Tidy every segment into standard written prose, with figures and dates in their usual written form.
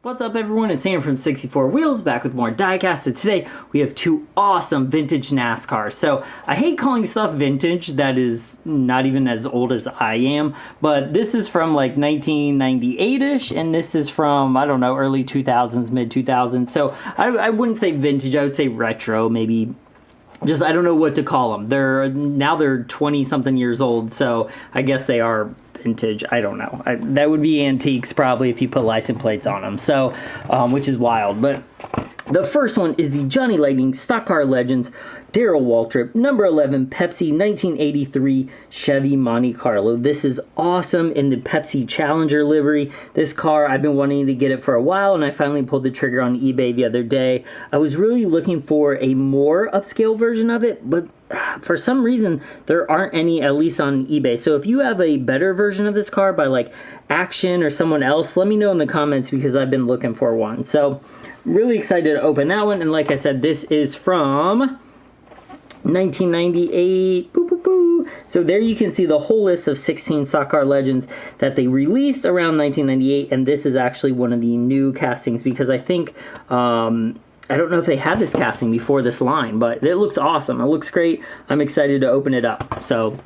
What's up everyone, it's Sam from 64 Wheels, back with more diecast, and today we have two awesome vintage NASCARs. So I hate calling stuff vintage that is not even as old as I am, but this is from like 1998-ish, and this is from, I don't know, early 2000s, mid 2000s. So I wouldn't say vintage, I would say retro, maybe. Just, I don't know what to call them. They're 20 something years old, so I guess they are vintage. I don't know. That would be antiques probably if you put license plates on them. So, which is wild. But the first one is the Johnny Lightning Stock Car Legends Darrell Waltrip number 11 Pepsi 1983 Chevy Monte Carlo. This is awesome in the Pepsi Challenger livery. This car, I've been wanting to get it for a while, and I finally pulled the trigger on eBay the other day. I was really looking for a more upscale version of it, but for some reason there aren't any, at least on eBay. So if you have a better version of this car by like Action or someone else, let me know in the comments because I've been looking for one. So really excited to open that one. And like I said, this is from 1998. Boo, boo, boo. So there you can see the whole list of 16 Stock Car Legends that they released around 1998, and this is actually one of the new castings because I think I don't know if they had this casting before this line, but it looks awesome. It looks great. I'm excited to open it up. So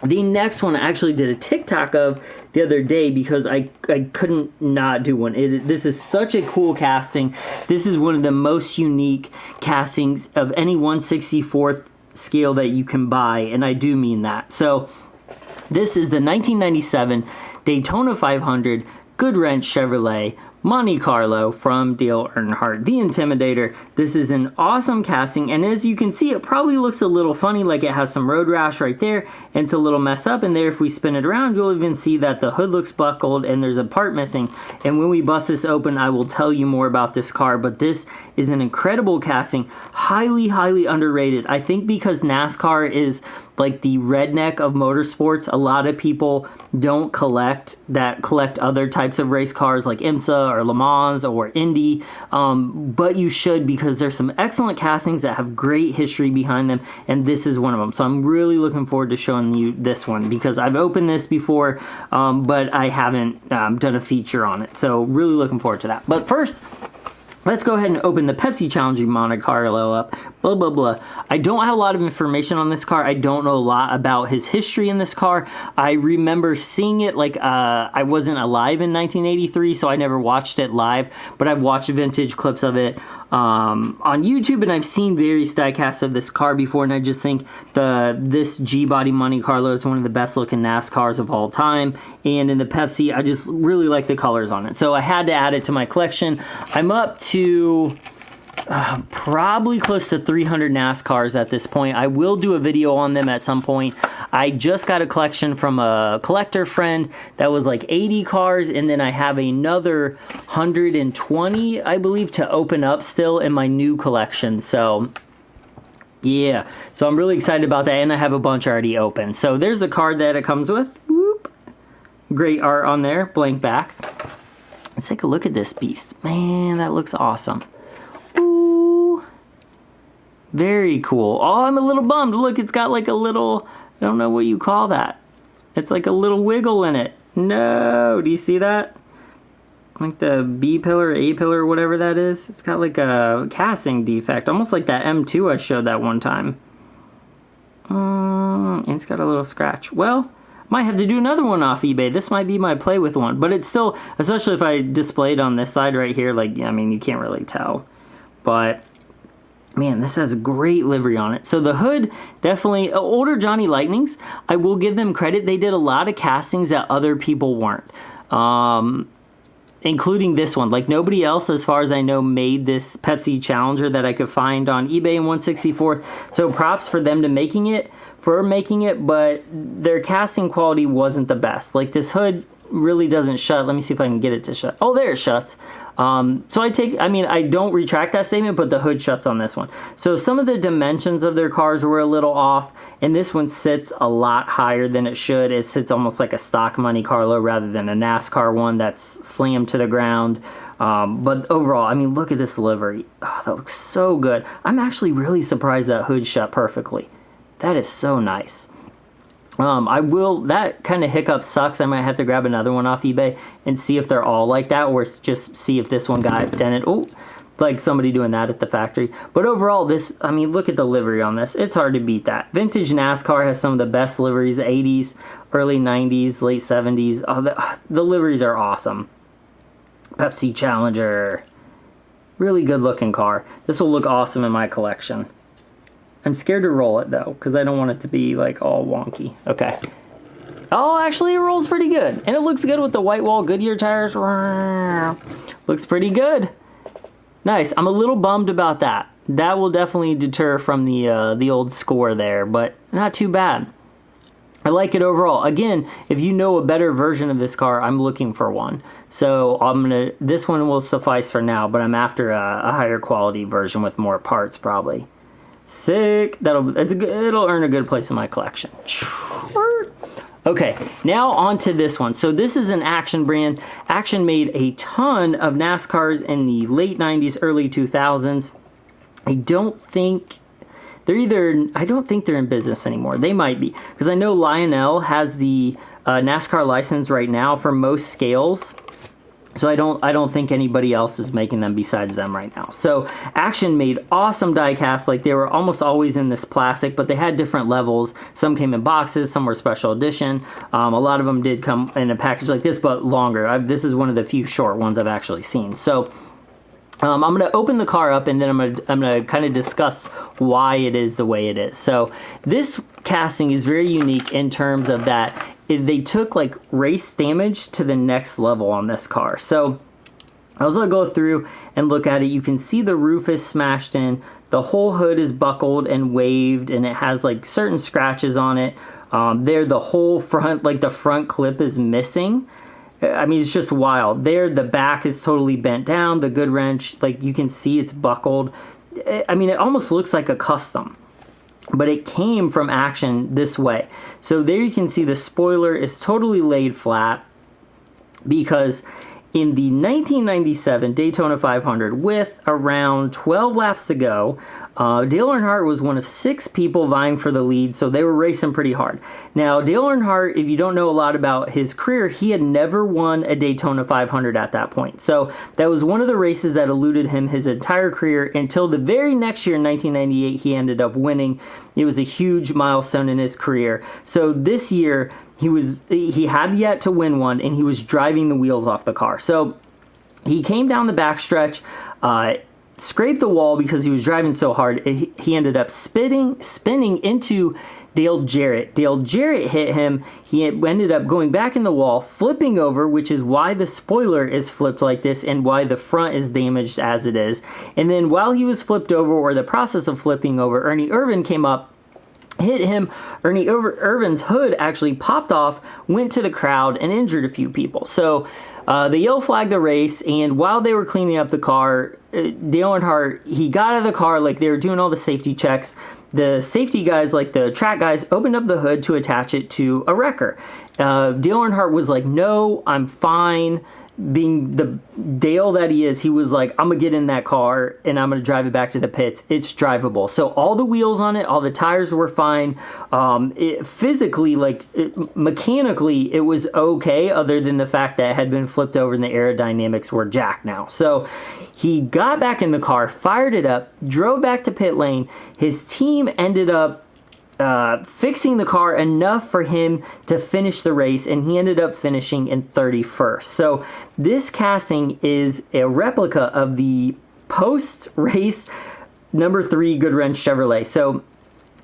the next one I actually did a TikTok of the other day because I couldn't not do one. This is such a cool casting. This is one of the most unique castings of any 1/64th scale that you can buy, and I do mean that. So this is the 1997 Daytona 500 Goodwrench Chevrolet Monte Carlo from Dale Earnhardt, the Intimidator. This is an awesome casting, and as you can see, it probably looks a little funny, like it has some road rash right there, and it's a little messed up, and there if we spin it around, you'll even see that the hood looks buckled and there's a part missing. And when we bust this open, I will tell you more about this car, but this is an incredible casting, highly, highly underrated. I think because NASCAR is like the redneck of motorsports, a lot of people don't collect other types of race cars like IMSA or Le Mans or Indy, but you should because there's some excellent castings that have great history behind them, and this is one of them. So I'm really looking forward to showing you this one because I've opened this before, but I haven't done a feature on it. So really looking forward to that. But first, let's go ahead and open the Pepsi Challenger Monte Carlo up. Blah, blah, blah. I don't have a lot of information on this car. I don't know a lot about his history in this car. I remember seeing it, like, I wasn't alive in 1983, so I never watched it live, but I've watched vintage clips of it on YouTube, and I've seen various diecasts of this car before, and I just think this G-Body Monte Carlo is one of the best looking NASCARs of all time, and in the Pepsi, I just really like the colors on it. So I had to add it to my collection. I'm up to probably close to 300 NASCARs at this point. I will do a video on them at some point. I just got a collection from a collector friend that was like 80 cars, and then I have another 120, I believe, to open up still in my new collection. So yeah, so I'm really excited about that, and I have a bunch already open. So there's a card that it comes with. Whoop. Great art on there, blank back. Let's take a look at this beast. Man, that looks awesome. Very cool. Oh, I'm a little bummed. Look, it's got like a little, I don't know what you call that. It's like a little wiggle in it. No, do you see that? Like the B pillar, A pillar, whatever that is. It's got like a casting defect, almost like that M2 I showed that one time. It's got a little scratch. Well, might have to do another one off eBay. This might be my play with one, but it's still, especially if I display it on this side right here, like, I mean, you can't really tell. But man, this has a great livery on it. So the hood, definitely, older Johnny Lightnings, I will give them credit. They did a lot of castings that other people weren't, including this one. Like nobody else, as far as I know, made this Pepsi Challenger that I could find on eBay in 1/64. So props for them to making it, but their casting quality wasn't the best. Like this hood really doesn't shut. Let me see if I can get it to shut. Oh, there it shuts. So I don't retract that statement, but the hood shuts on this one. So some of the dimensions of their cars were a little off, and this one sits a lot higher than it should. It sits almost like a stock Monte Carlo rather than a NASCAR one that's slammed to the ground. But overall, I mean, look at this livery. Oh, that looks so good. I'm actually really surprised that hood shut perfectly. That is so nice. That kind of hiccup sucks. I might have to grab another one off eBay and see if they're all like that, or just see if this one got dented. Oh, like somebody doing that at the factory. But overall, I mean, look at the livery on this. It's hard to beat that. Vintage NASCAR has some of the best liveries, the 80s, early 90s, late 70s. Oh, the liveries are awesome. Pepsi Challenger. Really good looking car. This will look awesome in my collection. I'm scared to roll it though, because I don't want it to be like all wonky. Okay. Oh, actually it rolls pretty good. And it looks good with the white wall Goodyear tires. Looks pretty good. Nice. I'm a little bummed about that. That will definitely deter from the old score there, but not too bad. I like it overall. Again, if you know a better version of this car, I'm looking for one. So this one will suffice for now, but I'm after a higher quality version with more parts probably. Sick. It'll earn a good place in my collection. Okay, now on to this one. So this is an Action brand. Action made a ton of NASCARs in the late 90s, early 2000s. I don't think they're in business anymore. They might be, because I know Lionel has the NASCAR license right now for most scales. So I don't think anybody else is making them besides them right now. So Action made awesome die casts. Like, they were almost always in this plastic, but they had different levels. Some came in boxes, some were special edition. A lot of them did come in a package like this, but longer. This is one of the few short ones I've actually seen. So I'm going to open the car up, and then I'm going to kind of discuss why it is the way it is. So this casting is very unique in terms of that they took like race damage to the next level on this car. So as I go through and look at it, you can see the roof is smashed in, the whole hood is buckled and waved, and it has like certain scratches on it. The whole front, like the front clip is missing. I mean, it's just wild. The back is totally bent down. The Goodwrench, like you can see it's buckled. I mean, it almost looks like a custom, but it came from Action this way. So there you can see the spoiler is totally laid flat, because in the 1997 Daytona 500, with around 12 laps to go, Dale Earnhardt was one of 6 people vying for the lead, so they were racing pretty hard. Now, Dale Earnhardt, if you don't know a lot about his career, he had never won a Daytona 500 at that point. So that was one of the races that eluded him his entire career until the very next year in 1998, he ended up winning. It was a huge milestone in his career. So this year, he had yet to win one, and he was driving the wheels off the car. So he came down the backstretch, scraped the wall because he was driving so hard. He ended up spinning into Dale Jarrett. Dale Jarrett hit him. He ended up going back in the wall, flipping over, which is why the spoiler is flipped like this and why the front is damaged as it is. And then while he was flipped over, or the process of flipping over, Ernie Irvan came up, hit him. Ernie Irvan's hood actually popped off, went to the crowd, and injured a few people. So the yellow flagged the race, and while they were cleaning up the car, Dale Earnhardt, he got out of the car, like they were doing all the safety checks. The safety guys, like the track guys, opened up the hood to attach it to a wrecker. Dale Earnhardt was like, no, I'm fine. Being the Dale that he is, he was like, I'm going to get in that car and I'm going to drive it back to the pits. It's drivable. So all the wheels on it, all the tires were fine. Physically, mechanically, it was okay, other than the fact that it had been flipped over and the aerodynamics were jacked now. So he got back in the car, fired it up, drove back to pit lane. His team ended up fixing the car enough for him to finish the race, and he ended up finishing in 31st. So this casting is a replica of the post-race number 3 Goodwrench Chevrolet. So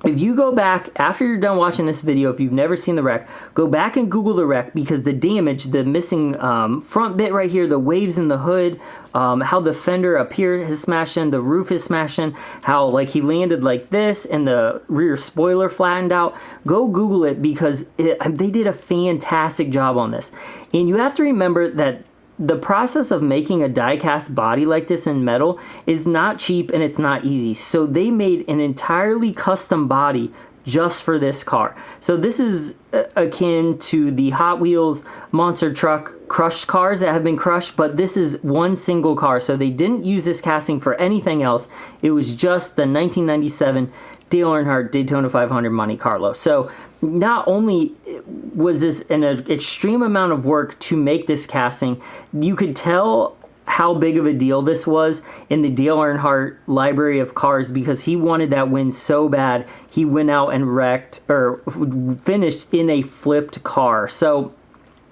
if you go back, after you're done watching this video, if you've never seen the wreck, go back and Google the wreck, because the damage, the missing front bit right here, the waves in the hood, how the fender up here is smashed in, the roof is smashed in, how like he landed like this and the rear spoiler flattened out. Go Google it, because they did a fantastic job on this. And you have to remember that the process of making a die-cast body like this in metal is not cheap, and it's not easy. So they made an entirely custom body just for this car. So this is akin to the Hot Wheels monster truck crushed cars that have been crushed, but this is one single car. So they didn't use this casting for anything else. It was just the 1997 Dale Earnhardt Daytona 500 Monte Carlo. So not only was this an extreme amount of work to make this casting, you could tell how big of a deal this was in the Dale Earnhardt library of cars, because he wanted that win so bad. He went out and wrecked, or finished in a flipped car. So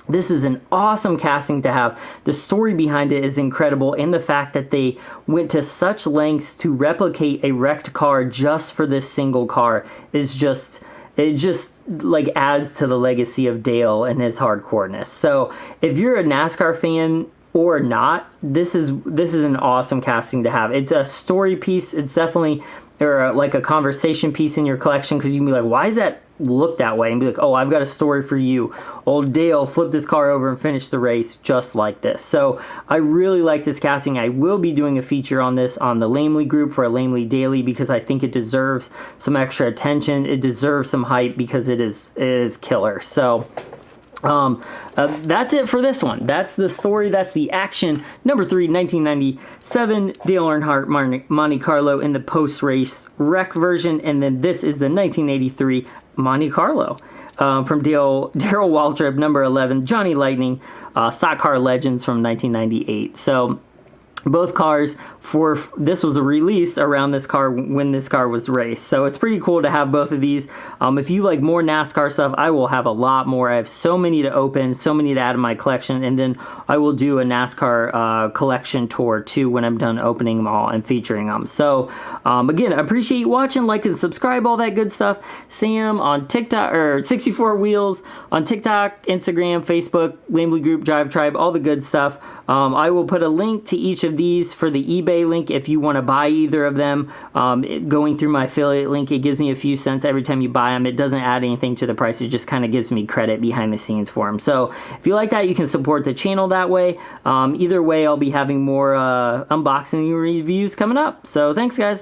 this is an awesome casting to have. The story behind it is incredible, and the fact that they went to such lengths to replicate a wrecked car just for this single car is just, it just like adds to the legacy of Dale and his hardcoreness. So if you're a NASCAR fan or not, this is an awesome casting to have. It's a story piece. It's definitely, or like a conversation piece in your collection, because you can be like, why does that look that way? And be like, oh, I've got a story for you. Old Dale flipped his car over and finished the race just like this. So I really like this casting. I will be doing a feature on this on the Lamely group for a Lamely Daily, because I think it deserves some extra attention. It deserves some hype because it is killer. So that's it for this one. That's the story. That's the action. Number 3, 1997 Dale Earnhardt Monte Carlo in the post-race wreck version. And then this is the 1983 Monte Carlo from Darrell Waltrip, number 11, Johnny Lightning, Stock Car Legends from 1998. So both cars, this was released around this car when this car was raced. So it's pretty cool to have both of these. If you like more NASCAR stuff, I will have a lot more. I have so many to open, so many to add to my collection, and then I will do a NASCAR collection tour too when I'm done opening them all and featuring them. So again, I appreciate you watching. Like and subscribe, all that good stuff. Sam on TikTok, or 64 Wheels on TikTok, Instagram, Facebook, Lamely Group, Drive Tribe, all the good stuff. I will put a link to each of these for the eBay link if you want to buy either of them. Going through my affiliate link, it gives me a few cents every time you buy them. It doesn't add anything to the price. It just kind of gives me credit behind the scenes for them. So if you like that, you can support the channel that way. Either way, I'll be having more unboxing reviews coming up. So thanks, guys.